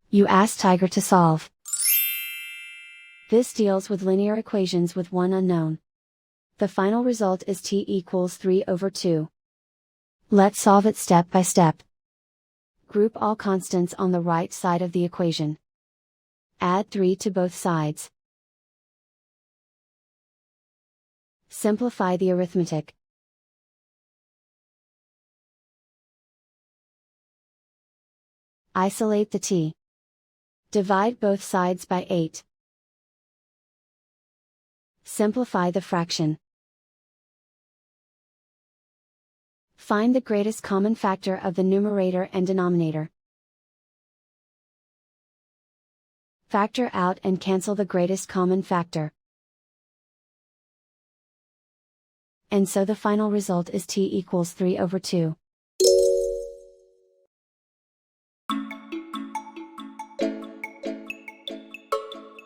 You ask Tiger to solve. This deals with linear equations with one unknown. The final result is t equals 3 over 2. Let's solve it step by step. Group all constants on the right side of the equation. Add 3 to both sides. Simplify the arithmetic. Isolate the t. Divide both sides by 8. Simplify the fraction. Find the greatest common factor of the numerator and denominator. Factor out and cancel the greatest common factor. And so the final result is t equals 3 over 2.